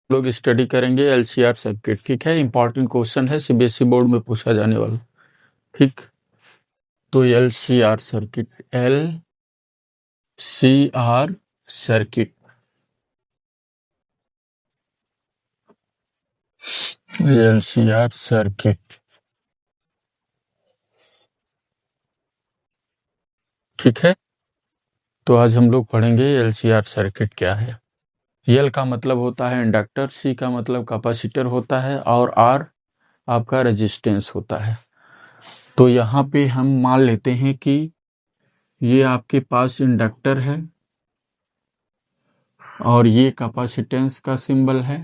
लोग स्टडी करेंगे LCR circuit. ठीक है, इंपॉर्टेंट क्वेश्चन है, सीबीएसई बोर्ड में पूछा जाने वाला। ठीक, तो LCR circuit, LCR circuit, LCR circuit. ठीक है, तो आज हम लोग पढ़ेंगे एलसीआर सर्किट क्या है। एल का मतलब होता है इंडक्टर, सी का मतलब कैपेसिटर होता है, और आर आपका रेजिस्टेंस होता है। तो यहाँ पे हम मान लेते हैं कि ये आपके पास इंडक्टर है और ये कैपेसिटेंस का सिंबल है,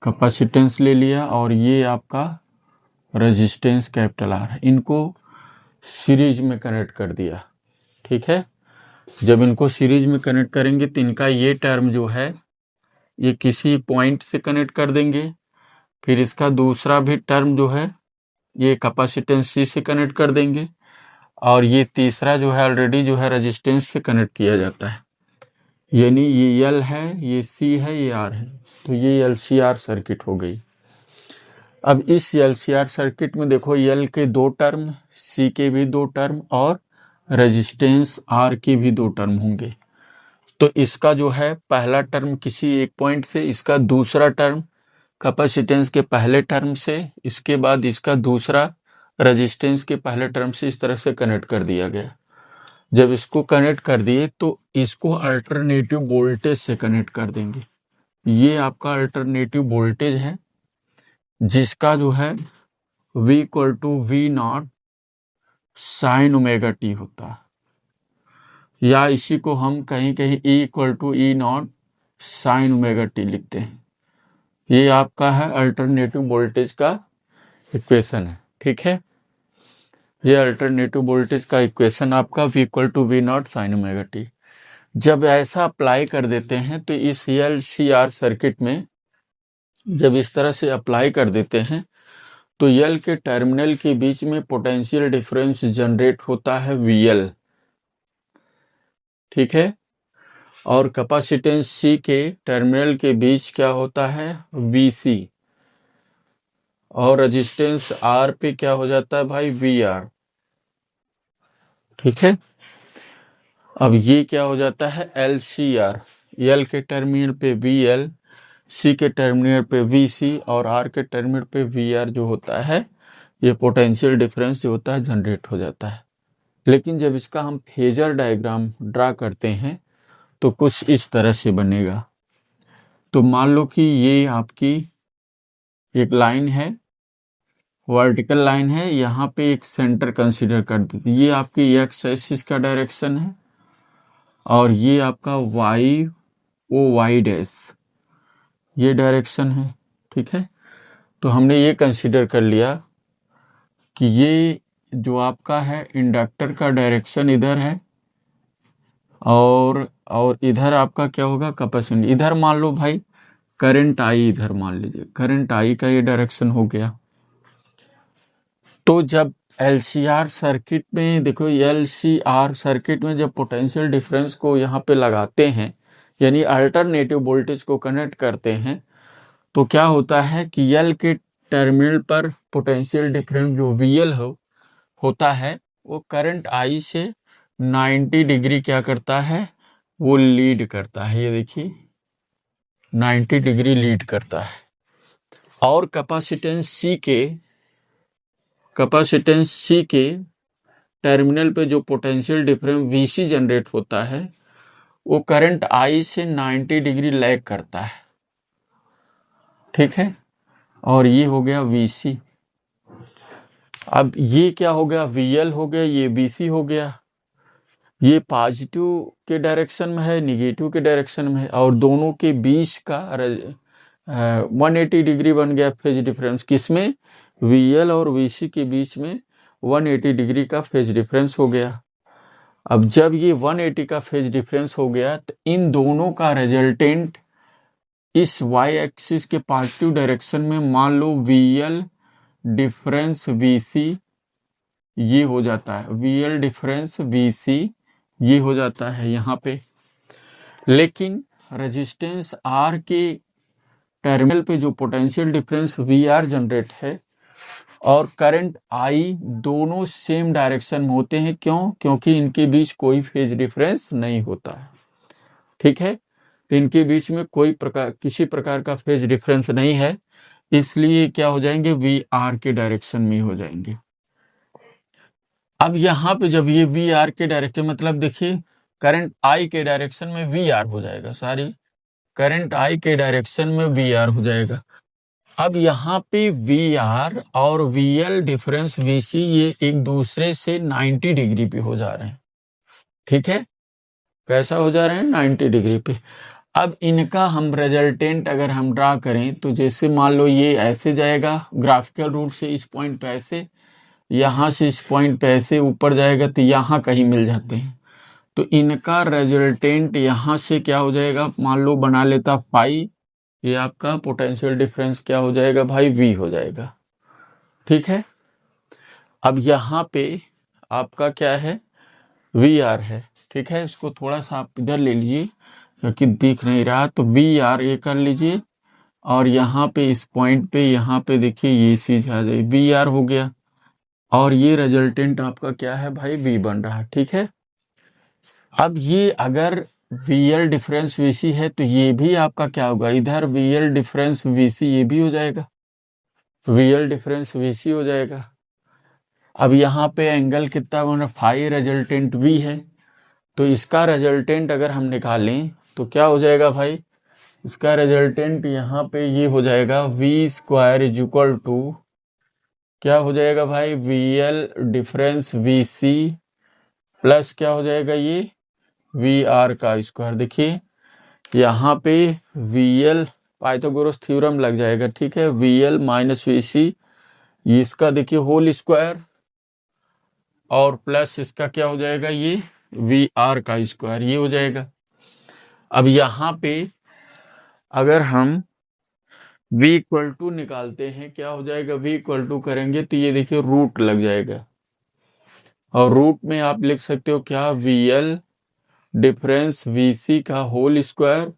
कैपेसिटेंस ले लिया, और ये आपका रेजिस्टेंस कैपिटल आर है। इनको सीरीज में कनेक्ट कर दिया। ठीक है, जब इनको सीरीज में कनेक्ट करेंगे तो इनका ये टर्म जो है ये किसी पॉइंट से कनेक्ट कर देंगे, फिर इसका दूसरा भी टर्म जो है ये कैपेसिटेंस सी से कनेक्ट कर देंगे, और ये तीसरा जो है ऑलरेडी जो है रेजिस्टेंस से कनेक्ट किया जाता है। यानी ये एल है, ये सी है, ये आर है, तो ये एलसीआर सर्किट हो गई। अब इस एलसीआर सर्किट में देखो, एल के दो टर्म, सी के भी दो टर्म, और रेजिस्टेंस आर की भी दो टर्म होंगे। तो इसका जो है पहला टर्म किसी एक पॉइंट से, इसका दूसरा टर्म कैपेसिटेंस के पहले टर्म से, इसके बाद इसका दूसरा रेजिस्टेंस के पहले टर्म से, इस तरह से कनेक्ट कर दिया गया। जब इसको कनेक्ट कर दिए तो इसको अल्टरनेटिव वोल्टेज से कनेक्ट कर देंगे। ये आपका अल्टरनेटिव वोल्टेज है, जिसका जो है V equal to V naught sine omega T होता है, या इसी को हम कहीं कहीं E equal to E naught sine omega T लिखते हैं। ये आपका है अल्टरनेटिव वोल्टेज का इक्वेशन है। ठीक है, ये अल्टरनेटिव वोल्टेज का इक्वेशन आपका V equal to V naught sine omega T. जब ऐसा अप्लाई कर देते हैं तो इस एलसीआर सर्किट में जब इस तरह से अप्लाई कर देते हैं तो एल के टर्मिनल के बीच में पोटेंशियल डिफरेंस जनरेट होता है VL। ठीक है, और कैपेसिटेंस सी के टर्मिनल के बीच क्या होता है VC, और रेजिस्टेंस आर पे क्या हो जाता है भाई VR। ठीक है, अब ये क्या हो जाता है LCR, एल के टर्मिनल पे VL, सी के टर्मिनल पे VC, और आर के टर्मिनल पे VR जो होता है, ये पोटेंशियल डिफरेंस जो होता है जनरेट हो जाता है। लेकिन जब इसका हम फेजर डायग्राम ड्रा करते हैं तो कुछ इस तरह से बनेगा। तो मान लो कि ये आपकी एक लाइन है, वर्टिकल लाइन है, यहाँ पे एक सेंटर कंसीडर कर देते, ये आपकी एक्स एक्सिस का डायरेक्शन है, और ये आपका वाई डैश ये डायरेक्शन है। ठीक है, तो हमने ये कंसीडर कर लिया कि ये जो आपका है इंडक्टर का डायरेक्शन इधर है, और इधर आपका क्या होगा कैपेसिटेंस। इधर मान लो भाई करंट आई, इधर मान लीजिए करंट आई का ये डायरेक्शन हो गया। तो जब एलसीआर सर्किट में देखो, एलसीआर सर्किट में जब पोटेंशियल डिफरेंस को यहाँ पे लगाते हैं, यानी अल्टरनेटिव वोल्टेज को कनेक्ट करते हैं, तो क्या होता है कि एल के टर्मिनल पर पोटेंशियल डिफरेंस जो VL होता है, वो करंट आई से 90 डिग्री क्या करता है, वो लीड करता है। ये देखिए 90 डिग्री लीड करता है। और कैपेसिटेंस सी के टर्मिनल पे जो पोटेंशियल डिफरेंस VC जनरेट होता है, वो करंट I से 90 डिग्री लैग करता है। ठीक है, और ये हो गया VC। अब ये क्या हो गया, VL हो गया, ये VC हो गया। ये पॉजिटिव के डायरेक्शन में है, निगेटिव के डायरेक्शन में है, और दोनों के बीच का 180 डिग्री बन गया फेज डिफरेंस। किसमें, VL और VC के बीच में 180 डिग्री का फेज डिफरेंस हो गया। अब जब ये 180 का फेज डिफरेंस हो गया तो इन दोनों का रिजल्टेंट इस वाई एक्सिस के पॉजिटिव डायरेक्शन में मान लो VL डिफरेंस VC ये हो जाता है, VL डिफरेंस VC ये हो जाता है यहाँ पे। लेकिन रेजिस्टेंस R के टर्मिनल पे जो potential difference V R generate है और करंट आई दोनों सेम डायरेक्शन में होते हैं। क्यों? क्योंकि इनके बीच कोई फेज डिफरेंस नहीं होता है। ठीक है, तो इनके बीच में किसी प्रकार का फेज डिफरेंस नहीं है, इसलिए क्या हो जाएंगे, वी आर के डायरेक्शन में हो जाएंगे। अब यहाँ पे जब ये वी आर के डायरेक्शन, मतलब देखिए करंट आई के डायरेक्शन में वी आर हो जाएगा, करंट आई के डायरेक्शन में वी आर हो जाएगा। अब यहाँ पे वी आर और वी एल डिफरेंस वी सी ये एक दूसरे से 90 डिग्री पे हो जा रहे हैं। ठीक है, कैसा हो जा रहे हैं, 90 डिग्री पे। अब इनका हम रिजल्टेंट अगर हम ड्रा करें तो जैसे मान लो ये ऐसे जाएगा ग्राफिकल रूट से, इस पॉइंट पे ऐसे, यहाँ से इस पॉइंट पे ऐसे ऊपर जाएगा तो यहाँ कहीं मिल जाते हैं। तो इनका रिजल्टेंट यहाँ से क्या हो जाएगा, मान लो बना लेता फाई, ये आपका पोटेंशियल डिफरेंस क्या हो जाएगा भाई, वी हो जाएगा। ठीक है, अब यहाँ पे आपका क्या है, वी आर है। ठीक है, इसको थोड़ा सा आप इधर ले लीजिए क्योंकि दिख नहीं रहा, तो वी आर ये कर लीजिए और यहाँ पे इस पॉइंट पे यहाँ पे देखिए ये चीज आ जाए, वी आर हो गया और ये रिजल्टेंट आपका क्या है भाई, वी बन रहा है। ठीक है, अब ये अगर वीएल डिफरेंस वीसी है तो ये भी आपका क्या होगा, इधर वीएल डिफरेंस वीसी ये भी हो जाएगा, वीएल डिफरेंस वीसी हो जाएगा। अब यहाँ पे एंगल कितना बन रहा, फाई रिजल्टेंट वी है, तो इसका रिजल्टेंट अगर हम निकालें तो क्या हो जाएगा भाई, इसका रिजल्टेंट यहाँ पे ये हो जाएगा V square is equal to क्या हो जाएगा भाई, V L difference V C plus क्या हो जाएगा ये वी आर का स्क्वायर। देखिए यहाँ पे वी एल पाइथागोरस थ्योरम लग जाएगा। ठीक है, वी एल माइनस वी सी, इसका देखिए होल स्क्वायर और प्लस इसका क्या हो जाएगा, ये वी आर का स्क्वायर, ये हो जाएगा। अब यहाँ पे अगर हम v इक्वल टू निकालते हैं, क्या हो जाएगा, v इक्वल टू करेंगे तो ये देखिए रूट लग जाएगा और रूट में आप लिख सकते हो क्या, we L difference V C का होल स्क्वायर,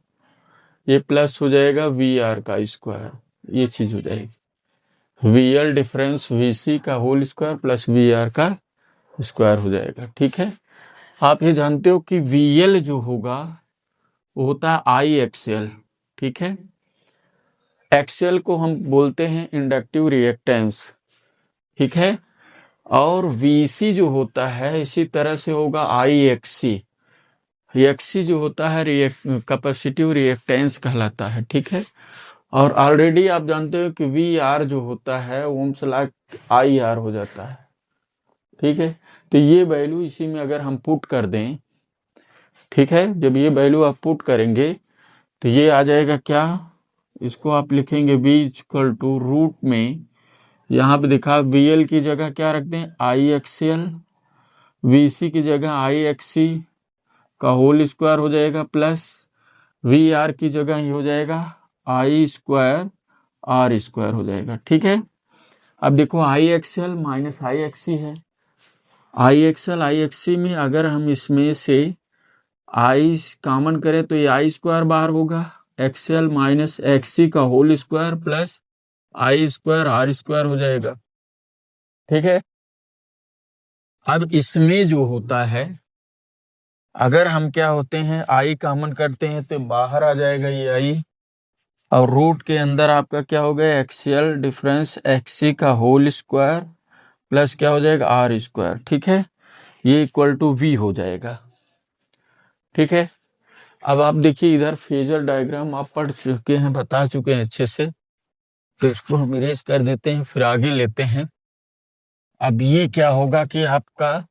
ये प्लस हो जाएगा वी आर का स्क्वायर, ये चीज हो जाएगी, V L difference V C का whole square plus V R का स्क्वायर हो जाएगा। ठीक है, आप ये जानते हो कि वी एल जो होगा वो होता है आई एक्सएल। ठीक है, एक्सएल को हम बोलते हैं इंडक्टिव रिएक्टेंस। ठीक है, और वीसी जो होता है इसी तरह से होगा आई एक्ससी, एक्ससी जो होता है कैपेसिटिव रिएक्टेंस कहलाता है। ठीक है, और ऑलरेडी आप जानते हो कि वी आर जो होता है ओम्स लॉ आई आर हो जाता है। ठीक है, तो ये वैल्यू इसी में अगर हम पुट कर दें, ठीक है, जब ये वैल्यू आप पुट करेंगे तो ये आ जाएगा क्या, इसको आप लिखेंगे v इक्वल टू रूट में, यहाँ पे दिखा vl की जगह क्या रख दें, आई एक्सएल, vc की जगह आई एक्ससी का होल स्क्वायर हो जाएगा प्लस वी आर की जगह ही हो जाएगा आई स्क्वायर आर स्क्वायर हो जाएगा। ठीक है, अब देखो आई एक्सएल माइनस आई एक्ससी है, आई एक्सएल आई एक्ससी में अगर हम इसमें से आई कॉमन करें तो ये आई स्क्वायर बाहर होगा, एक्सएल माइनस एक्ससी का whole square plus I square R square हो जाएगा। ठीक है, अब इसमें जो होता है अगर हम क्या होते हैं आई कॉमन करते हैं तो बाहर आ जाएगा ये आई, और रूट के अंदर आपका क्या हो गया, एक्सएल डिफरेंस एक्ससी का होल स्क्वायर प्लस क्या हो जाएगा आर स्क्वायर। ठीक है, ये इक्वल टू वी हो जाएगा। ठीक है, अब आप देखिए इधर फेजर डायग्राम आप पढ़ चुके हैं, बता चुके हैं अच्छे से, तो इसको हम इरेज कर देते हैं फिर आगे लेते हैं। अब ये क्या होगा कि आपका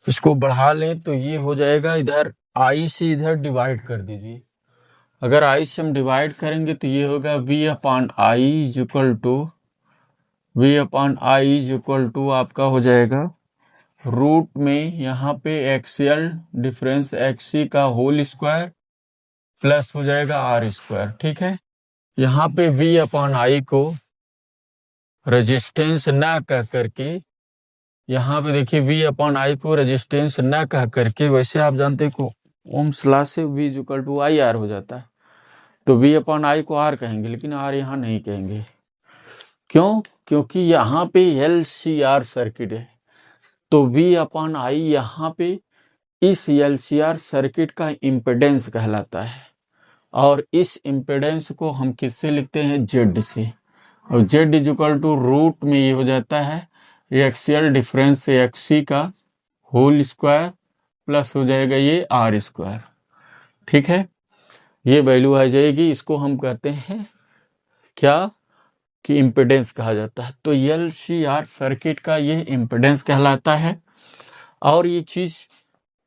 इसको बढ़ा लें तो ये हो जाएगा, इधर आई से इधर डिवाइड कर दीजिए, अगर आई से हम डिवाइड करेंगे तो ये होगा v upon I is equal to आपका हो जाएगा रूट में यहाँ पे एक्सएल डिफरेंस एक्ससी का होल स्क्वायर प्लस हो जाएगा आर स्क्वायर। ठीक है, यहाँ पे v अपॉन आई को रेजिस्टेंस ना कह करके, यहाँ पे देखिए v अपॉन आई को रेजिस्टेंस ना कह करके, वैसे आप जानते हैं को ओम्स लॉ से v equal to I R हो जाता है, तो V अपॉन आई को R कहेंगे, लेकिन R यहाँ नहीं कहेंगे। क्यों? क्योंकि यहाँ पे LCR सर्किट है, तो V अपॉन आई यहाँ पे इस LCR सर्किट का इम्पिडेंस कहलाता है, और इस इम्पिडेंस को हम किससे लिखते हैं? Z से। और Z is equal to root में ये हो जाता है एक्सियल डिफरेंस XC का होल स्क्वायर प्लस हो जाएगा ये R स्क्वायर। ठीक है, ये वैल्यू आ जाएगी। इसको हम कहते हैं क्या कि इम्पिडेंस कहा जाता है। तो LCR सर्किट का ये इम्पिडेंस कहलाता है। और ये चीज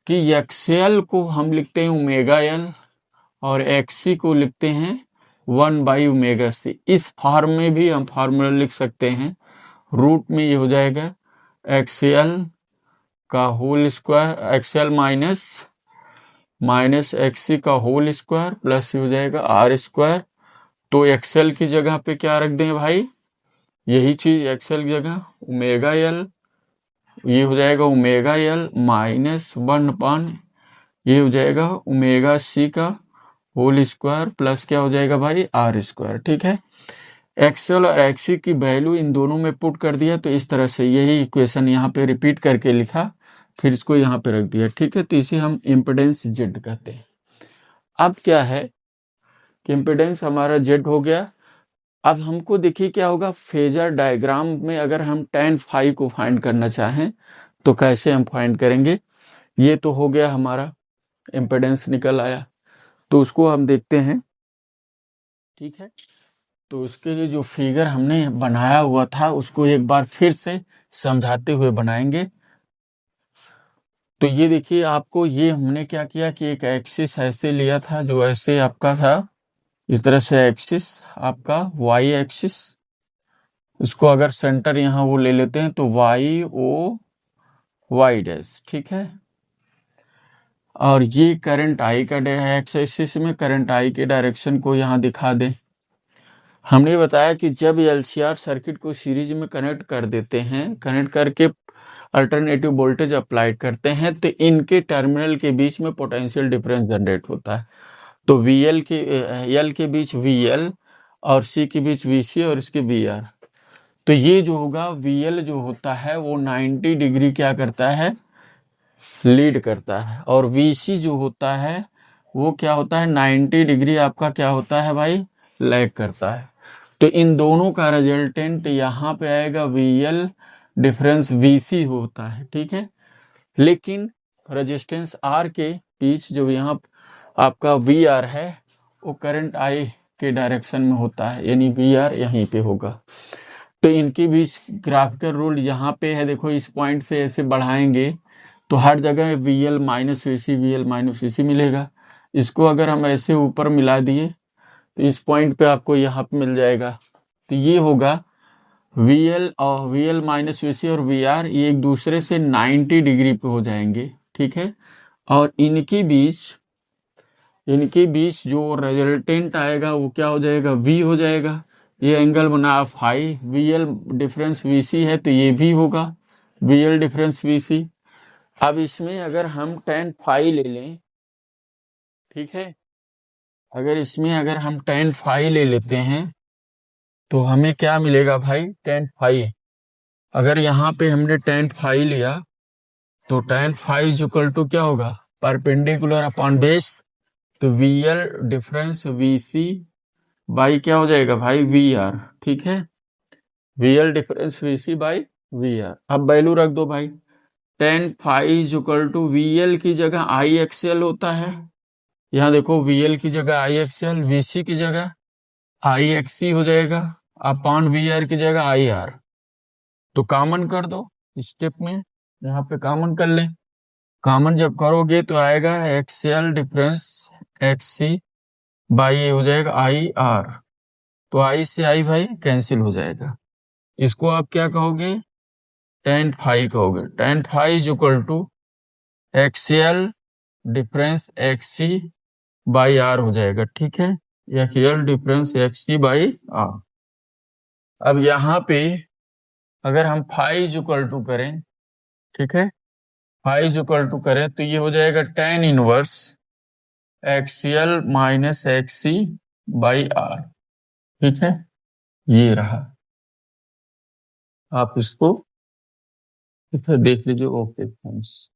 कि XL को हम लिखते हैं ओमेगा L और XC को लिखते हैं 1/ωc। इस फॉर्म में भी हम फार्मूला लिख सकते हैं। रूट में ये हो जाएगा XL का whole square, XL minus XC का होल स्क्वायर प्लस हो जाएगा R स्क्वायर। तो XL की जगह पे क्या रख दें भाई? यही चीज XL की जगह ओमेगा L, ये हो जाएगा ओमेगा L माइनस 1/, ये हो जाएगा ओमेगा C का होल स्क्वायर प्लस क्या हो जाएगा भाई? R square. ठीक है, XL और XC की वैल्यू इन दोनों में पुट कर दिया, तो इस तरह से यही इक्वेशन यहाँ पे रिपीट करके लिखा, फिर इसको यहाँ पे रख दिया। ठीक है, तो इसे हम इम्पिडेंस Z कहते हैं। अब क्या है कि इम्पिडेंस हमारा Z हो गया। अब हमको देखिए क्या होगा, फेजर डायग्राम में अगर हम tan phi को फाइंड करना चाहें तो कैसे हम फाइंड करेंगे। ये तो हो गया हमारा इम्पिडेंस निकल आया, तो उसको हम देखते हैं। ठीक है, तो उसके लिए जो फिगर हमने बनाया हुआ था उसको एक बार फिर से समझाते हुए बनाएंगे। तो ये देखिए, आपको ये हमने क्या किया कि एक एक्सिस ऐसे लिया था जो ऐसे आपका था, इस तरह से एक्सिस आपका Y एक्सिस, इसको अगर सेंटर यहाँ वो ले लेते हैं तो YO Y'। ठीक है, और ये करंट I का एक्स एक्सिस में करंट I के डायरेक्शन को यहाँ दिखा दें। हमने बताया कि जब LCR सर्किट को सीरीज में कनेक्ट कर देते हैं, कनेक्ट करके अल्टरनेटिव वोल्टेज अप्लाई करते हैं, तो इनके टर्मिनल के बीच में पोटेंशियल डिफरेंस जनरेट होता है। तो VL के L के बीच VL और C के बीच VC और इसके VR। तो ये जो होगा VL जो होता है वो 90 डिग्री क्या करता है? लीड करता है। और VC जो होता है वो क्या होता है? 90 डिग्री आपका क्या होता है भाई? लैग करता है। तो इन दोनों का रिजल्टेंट यहाँ पे आएगा VL डिफरेंस VC होता है। ठीक है, लेकिन रेजिस्टेंस R के बीच जो यहाँ आपका VR है वो करंट I के डायरेक्शन में होता है, यानी VR यहीं पे होगा। तो इनके बीच ग्राफिकल रूल यहाँ पे है, देखो इस पॉइंट से ऐसे बढ़ाएंगे तो हर जगह VL माइनस VC मिलेगा। इसको अगर हम ऐसे ऊपर मिला दिए तो इस पॉइंट पे आपको यहाँ पे मिल जाएगा। तो ये होगा VL माइनस VC और VR ये एक दूसरे से 90 डिग्री पे हो जाएंगे। ठीक है, और इनके बीच जो रिजल्टेंट आएगा वो क्या हो जाएगा? V हो जाएगा। ये एंगल बना फाई, VL डिफरेंस VC है तो ये भी होगा VL डिफरेंस VC। अब इसमें अगर हम tan phi ले लें, ठीक है, अगर हम tan phi ले लेते हैं तो हमें क्या मिलेगा भाई? tan phi। अगर यहाँ पे हमने tan phi लिया तो tan phi इक्वल टू क्या होगा? Perpendicular upon base. तो VL डिफरेंस VC बाई क्या हो जाएगा भाई? VR। ठीक है, VL difference VC by VR। अब वैल्यू रख दो भाई। tan phi equal to VL की जगह IXL होता है, यहाँ देखो VL की जगह IXL, VC की जगह IXC हो जाएगा, अपॉन VR की जगह IR। तो कॉमन कर दो स्टेप में, यहाँ पे कॉमन कर लें। कॉमन जब करोगे तो आएगा XL डिफरेंस XC बाई हो जाएगा IR। तो I से I भाई कैंसिल हो जाएगा। इसको आप क्या कहोगे? tan phi कहोगे। tan phi equal to XL difference XC by R हो जाएगा। ठीक है, XL difference XC by R। अब यहाँ पे अगर हम phi इक्वल टू करें, ठीक है, phi इक्वल टू करें तो ये हो जाएगा tan inverse XL minus XC by R. ठीक है, ये रहा, आप इसको इधर देख लीजिए। Okay, thanks.